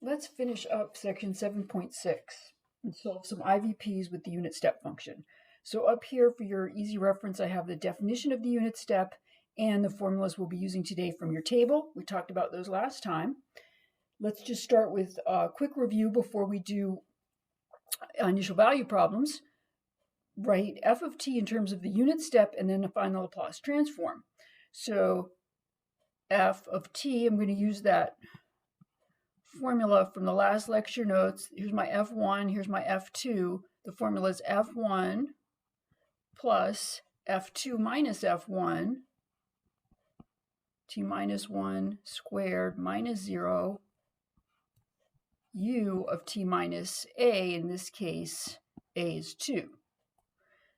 Let's finish up section 7.6 and solve some IVPs with the unit step function. So up here for your easy reference, I have the definition of the unit step and the formulas we'll be using today from your table. We talked about those last time. Let's just start with a quick review before we do initial value problems. Write f of t in terms of the unit step and then define the Laplace transform. So f of t, I'm going to use that formula from the last lecture notes. Here's my f1, here's my f2. The formula is f1 plus f2 minus f1, t minus 1 squared minus 0, u of t minus a, in this case, a is 2.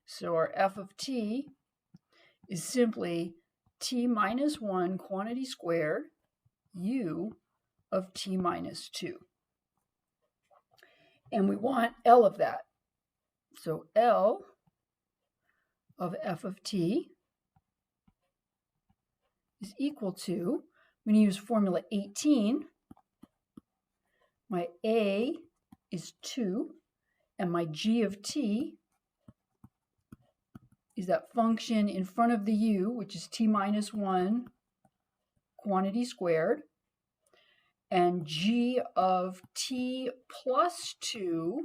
So our f of t is simply t minus 1 quantity squared, u of t minus 2. And we want L of that. So L of f of t is equal to, I'm going to use formula 18. My A is 2, and my g of t is that function in front of the u, which is t minus 1 quantity squared. And g of t plus 2,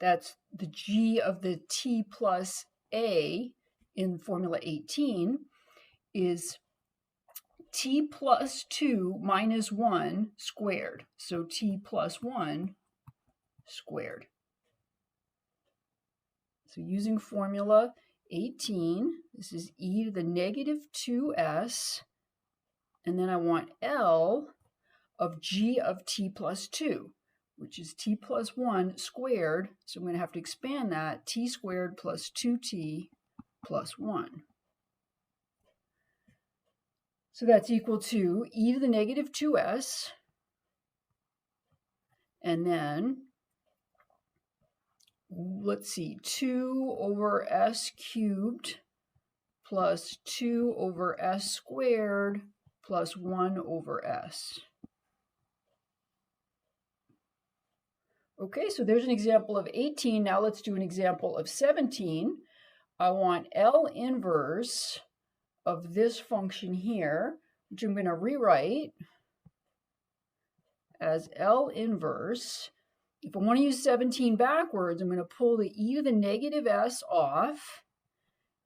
that's the g of the t plus a in formula 18, is t plus 2 minus 1 squared. So t plus 1 squared. So using formula 18, this is e to the negative 2s, and then I want L of g of t plus 2, which is t plus 1 squared. So I'm going to have to expand that, t squared plus 2t plus 1. So that's equal to e to the negative 2s, and then, let's see, 2 over s cubed plus 2 over s squared plus 1 over s. Okay, so there's an example of 18. Now let's do an example of 17. I want L inverse of this function here, which I'm going to rewrite as L inverse. If I want to use 17 backwards, I'm going to pull the e to the negative s off,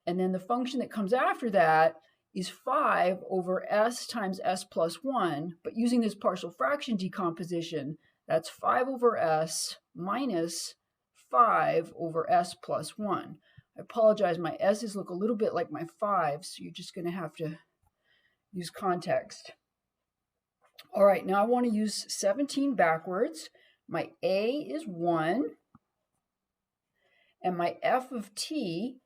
and then the function that comes after that is 5 over s times s plus 1, but using this partial fraction decomposition, that's 5 over s minus 5 over s plus 1. I apologize, my s's look a little bit like my 5s, so you're just going to have to use context. All right, now I want to use 17 backwards. My a is 1, and my f of t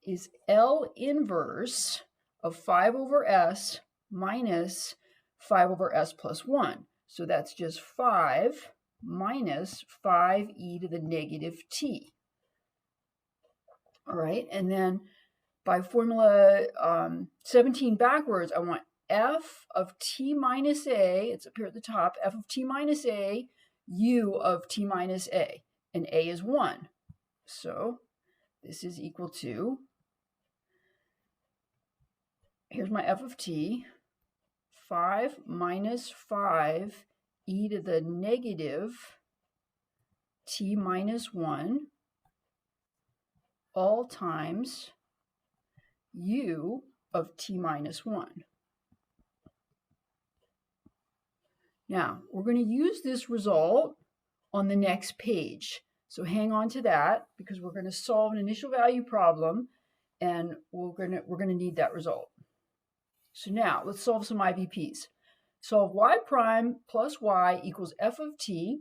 is L inverse of 5 over s minus 5 over s plus 1. So that's just 5 minus 5e to the negative t. All right, and then by formula 17 backwards, I want f of t minus a, it's up here at the top, f of t minus a, u of t minus a, and a is 1. So this is equal to, here's my f of t, 5 minus 5 e to the negative t minus 1 all times u of t minus 1. Now, we're going to use this result on the next page. So hang on to that, because we're going to solve an initial value problem, and we're going to need that result. So now let's solve some IVPs. Solve y prime plus y equals f of t,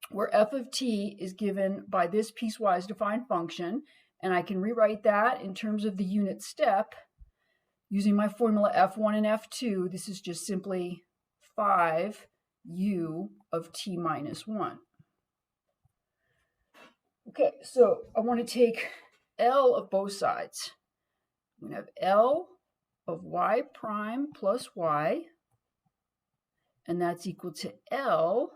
where f of t is given by this piecewise defined function, and I can rewrite that in terms of the unit step using my formula f1 and f2. This is just simply 5u of t minus 1. Okay, so I want to take L of both sides. I'm going to have L of y prime plus y, and that's equal to L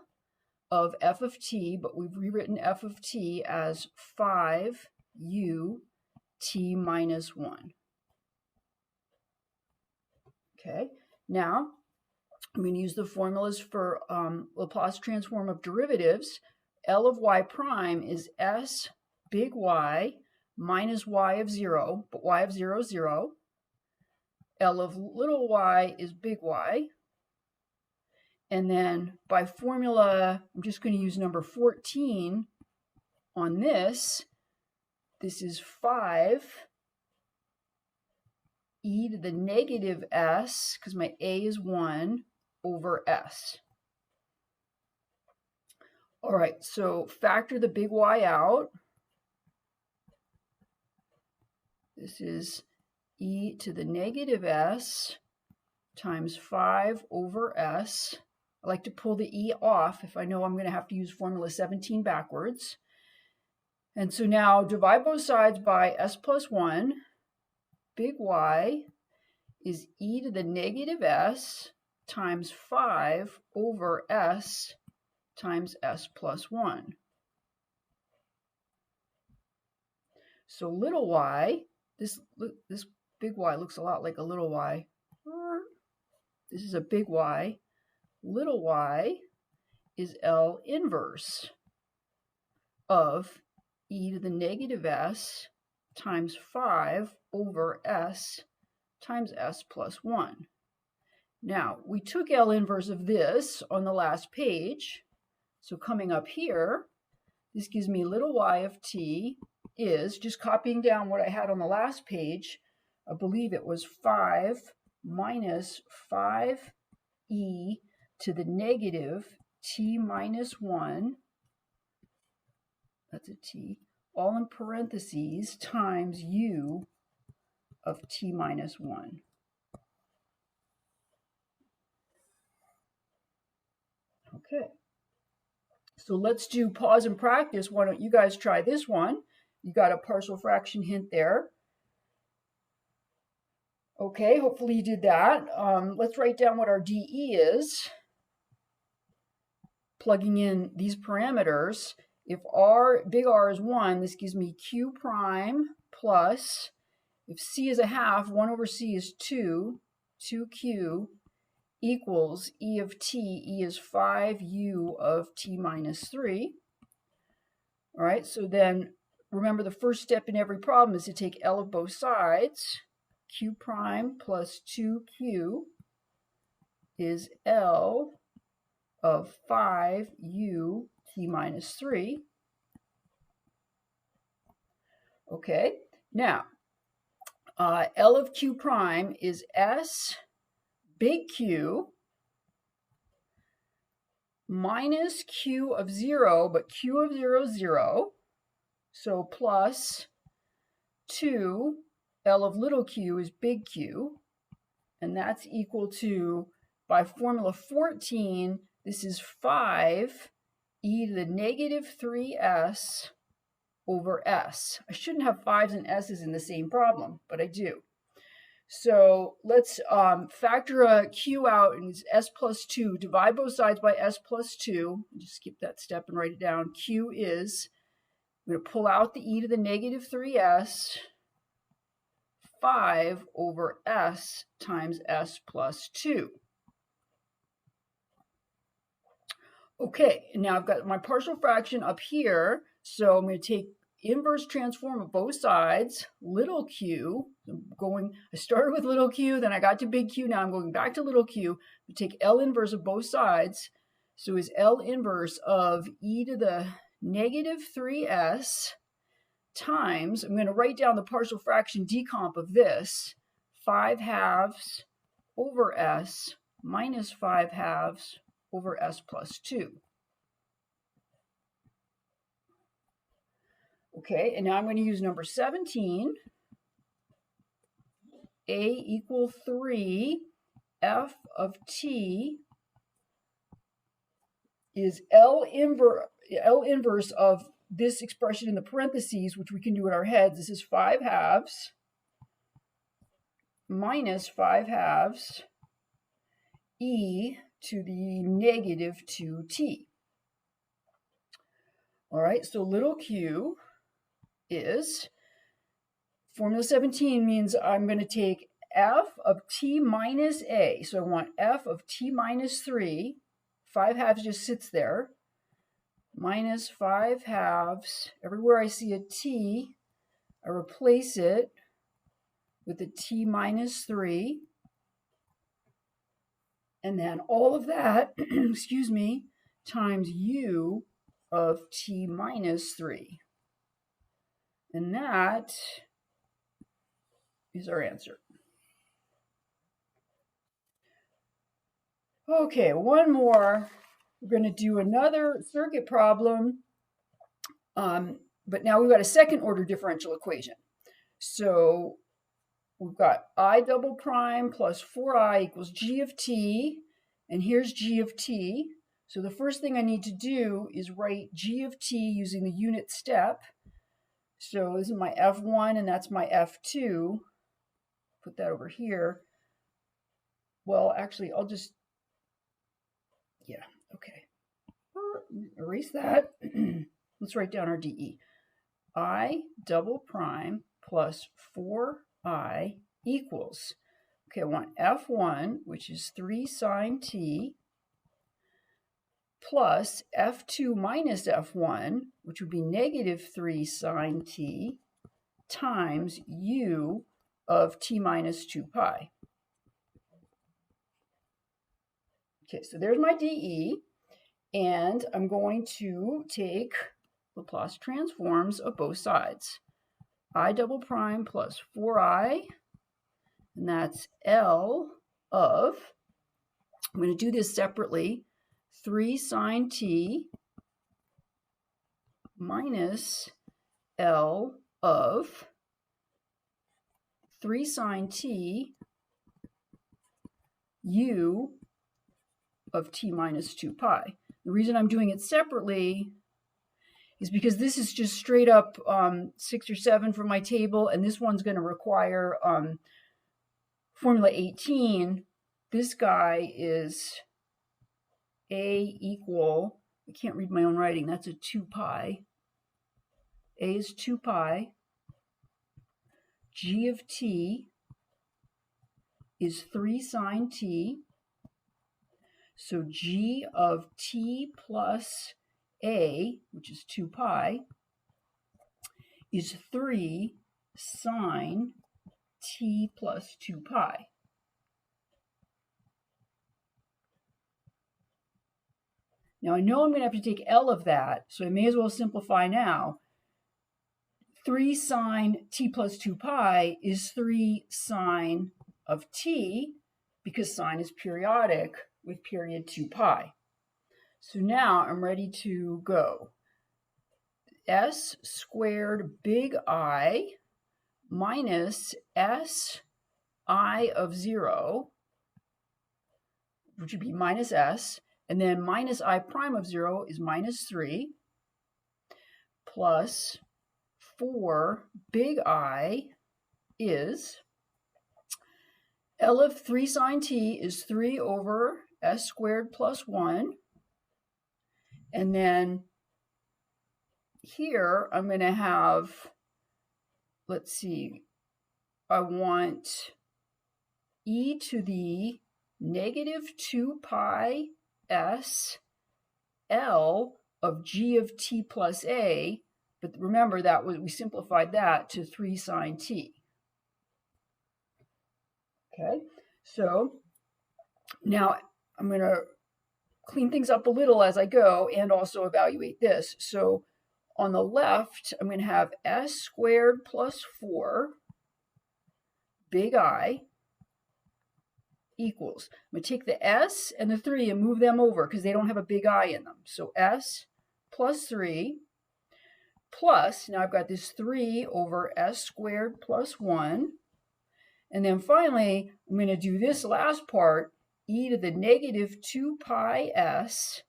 of f of t, but we've rewritten f of t as 5u t minus 1. Okay, now I'm going to use the formulas for Laplace transform of derivatives. L of y prime is s big Y minus y of 0, but y of 0 is 0. L of little y is big Y. And then by formula, I'm just going to use number 14 on this. This is 5 e to the negative s, because my a is 1, over s. All right, so factor the big Y out. This is e to the negative s times 5 over s. I like to pull the e off if I know I'm going to have to use formula 17 backwards. And so now divide both sides by s plus 1. Big Y is e to the negative s times 5 over s times s plus 1. So little y, this big Y looks a lot like a little y. This is a big Y. Little y is L inverse of e to the negative s times 5 over s times s plus 1. Now, we took L inverse of this on the last page. So coming up here, this gives me little y of t is, just copying down what I had on the last page, I believe it was 5 minus 5e to the negative t minus 1, that's a t, all in parentheses, times u of t minus 1. Okay, so let's do pause and practice. Why don't you guys try this one? You got a partial fraction hint there. Okay, hopefully you did that. Let's write down what our DE is. Plugging in these parameters. If big R is 1, this gives me Q prime plus, if C is a half, 1 over C is 2, 2Q equals E of T. E is 5U of T minus 3. All right, so then remember the first step in every problem is to take L of both sides. Q prime plus 2Q is L of 5U T minus 3. Okay, now L of Q prime is S big Q minus Q of 0, but Q of 0 is 0. So plus 2 L of little q is big Q, and that's equal to, by formula 14, this is 5 e to the negative 3s over s. I shouldn't have 5's and s's in the same problem, but I do. So let's factor a q out, and it's s plus 2. Divide both sides by s plus 2. Just skip that step and write it down. Q is, I'm going to pull out the e to the negative 3s, 5 over s times s plus 2. Okay, and now I've got my partial fraction up here, so I'm going to take inverse transform of both sides, little q. I started with little q, then I got to big Q, now I'm going back to little q. I take L inverse of both sides, so is L inverse of e to the negative 3s times, I'm going to write down the partial fraction decomp of this, 5 halves over s minus 5 halves over s plus 2. Okay, and now I'm going to use number 17. A equal 3, f of t is L inverse of this expression in the parentheses, which we can do in our heads. This is 5 halves minus 5/2 e to the negative 2t. All right, so little q is, formula 17 means I'm going to take f of t minus a. So I want f of t minus 3. 5/2 just sits there. Minus 5/2. Everywhere I see a t, I replace it with a t minus 3. And then all of that, excuse me, times u of t minus 3. And that is our answer. Okay, one more. We're going to do another circuit problem, but now we've got a second order differential equation. So we've got I double prime plus 4i equals g of t, and here's g of t. So the first thing I need to do is write g of t using the unit step. So this is my f1 and that's my f2. Put that over here. Well, actually, I'll just, yeah, okay. Erase that. Let's write down our dE. I double prime plus 4i equals, okay, I want f1, which is 3 sine t, plus f2 minus f1, which would be negative 3 sine t, times u of t minus 2 pi. Okay, so there's my dE, and I'm going to take Laplace transforms of both sides. I double prime plus 4i, and that's L of, I'm going to do this separately, 3 sine t minus L of 3 sine t u of t minus 2 pi. The reason I'm doing it separately is because this is just straight up 6 or 7 from my table, and this one's going to require formula 18. This guy is a equal, I can't read my own writing, that's a 2 pi. A is 2 pi. G of t is 3 sine t. So g of t plus a, which is 2 pi, is 3 sine t plus 2 pi. Now I know I'm going to have to take L of that, so I may as well simplify now. 3 sine t plus 2 pi is 3 sine of t, because sine is periodic with period 2 pi. So now I'm ready to go. S squared big I minus S I of 0, which would be minus S, and then minus I prime of 0 is minus 3, plus 4 big I is, L of 3 sine t is 3 over S squared plus 1. And then here I'm going to have, let's see, I want e to the negative 2 pi s L of g of t plus a, but remember that we simplified that to 3 sine t. Okay, so now I'm going to clean things up a little as I go and also evaluate this. So on the left, I'm going to have s squared plus 4 big I equals, I'm going to take the s and the 3 and move them over because they don't have a big I in them. So s plus 3 plus, now I've got this 3 over s squared plus 1. And then finally, I'm going to do this last part, e to the negative 2 pi s,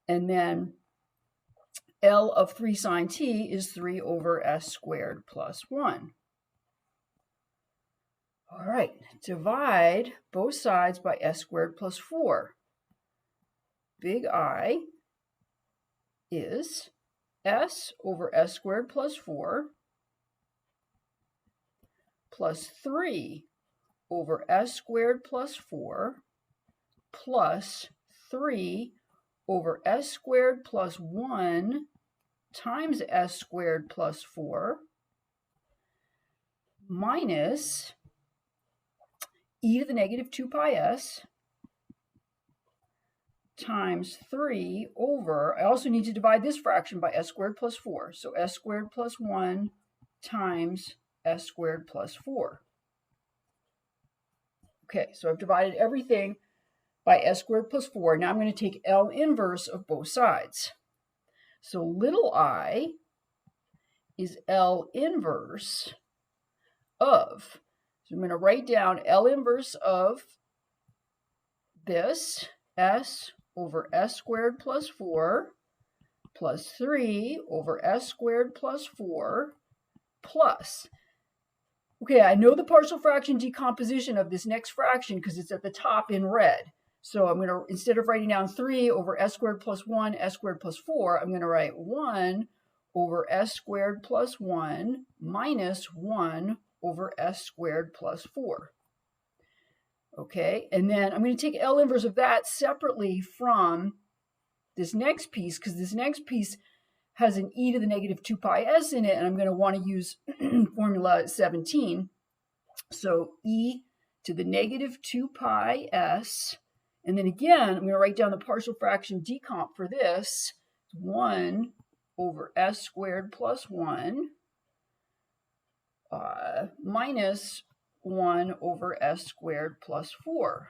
and then L of 3 sine t is 3 over s squared plus 1. All right, divide both sides by s squared plus 4. Big I is s over s squared plus 4 plus 3 over s squared plus 4 plus 3 over s squared plus 1 times s squared plus 4 minus e to the negative 2 pi s times 3 over, I also need to divide this fraction by s squared plus 4. So s squared plus 1 times s squared plus 4. Okay, so I've divided everything by s squared plus 4. Now I'm going to take L inverse of both sides. So little I is L inverse of, so I'm going to write down L inverse of this, s over s squared plus 4 plus 3 over s squared plus 4 plus, okay, I know the partial fraction decomposition of this next fraction because it's at the top in red. So I'm going to, instead of writing down 3 over s squared plus 1, s squared plus 4, I'm going to write 1 over s squared plus 1 minus 1 over s squared plus 4. Okay, and then I'm going to take L inverse of that separately from this next piece, because this next piece has an e to the negative 2 pi s in it, and I'm going to want to use formula 17. So e to the negative 2 pi s, and then again, I'm going to write down the partial fraction decomp for this, 1 over s squared plus 1 minus 1 over s squared plus 4.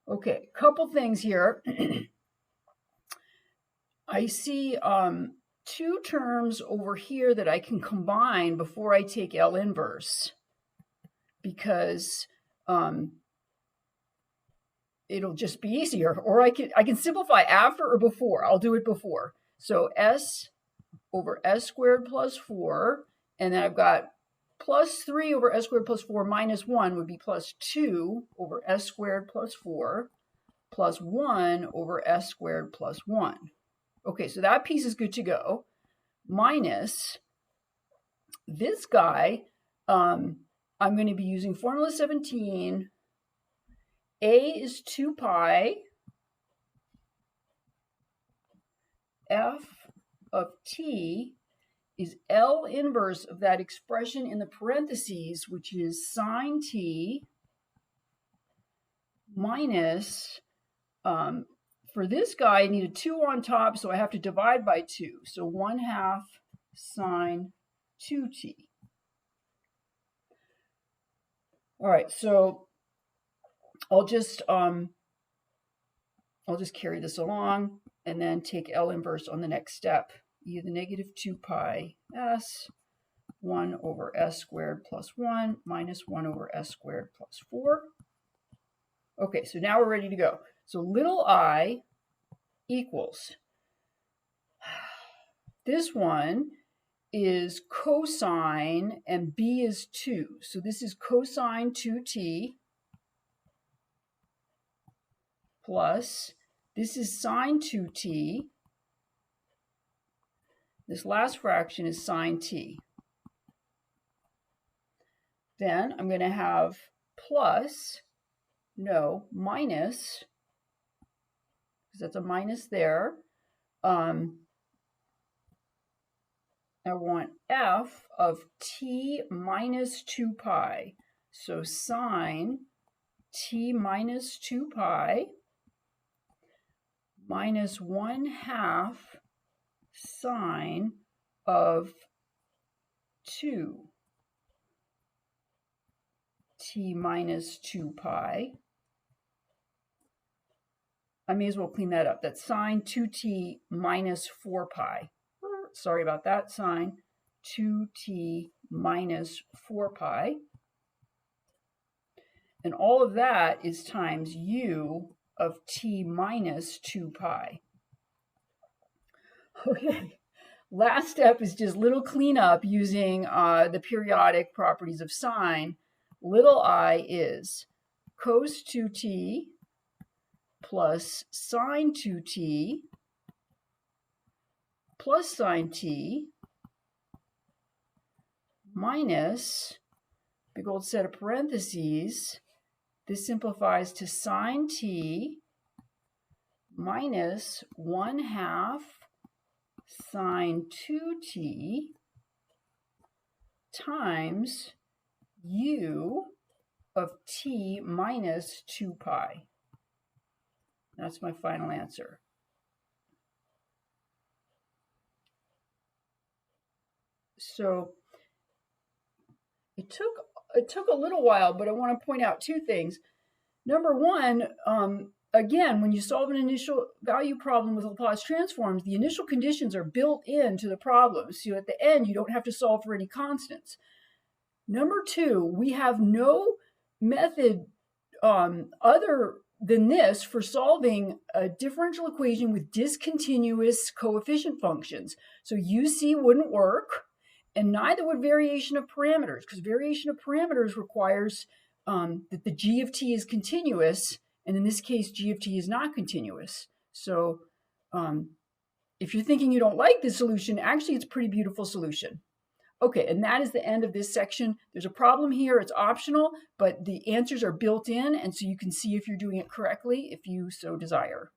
Okay, couple things here. I see two terms over here that I can combine before I take L inverse, because it'll just be easier. Or I can simplify after or before. I'll do it before. So s over s squared plus 4, and then I've got plus 3 over s squared plus 4 minus 1 would be plus 2 over s squared plus 4 plus 1 over s squared plus 1. Okay, so that piece is good to go. Minus this guy, I'm going to be using formula 17. A is 2 pi f of t is L inverse of that expression in the parentheses, which is sine t minus, for this guy, I need a 2 on top, so I have to divide by 2. So 1/2 sine 2t. All right, so I'll just carry this along and then take L inverse on the next step. E to the negative 2 pi s, 1 over s squared plus 1 minus 1 over s squared plus 4. Okay, so now we're ready to go. So little I equals, this one is cosine and b is 2. So this is cosine 2t plus, this is sine 2t. This last fraction is sine t. Then I'm going to have minus, because that's a minus there. I want f of t minus 2 pi. So sine t minus 2 pi minus 1/2 sine of 2 t minus 2 pi. I may as well clean that up. That's sine 2t minus 4 pi. Sorry about that. Sine 2t minus 4 pi. And all of that is times u of t minus 2 pi. Okay, last step is just little cleanup using the periodic properties of sine. Little I is cos 2t plus sine 2t plus sine t minus big old set of parentheses. This simplifies to sine t minus 1/2 sine 2t times u of t minus 2 pi. That's my final answer. So it took a little while, but I want to point out two things. Number one, again, when you solve an initial value problem with Laplace transforms, the initial conditions are built into the problem. So at the end, you don't have to solve for any constants. Number two, we have no method other than this for solving a differential equation with discontinuous coefficient functions. So UC wouldn't work, and neither would variation of parameters, because variation of parameters requires that the g of t is continuous, and in this case, g of t is not continuous. So if you're thinking you don't like this solution, actually it's a pretty beautiful solution. Okay, and that is the end of this section. There's a problem here, it's optional, but the answers are built in, and so you can see if you're doing it correctly if you so desire.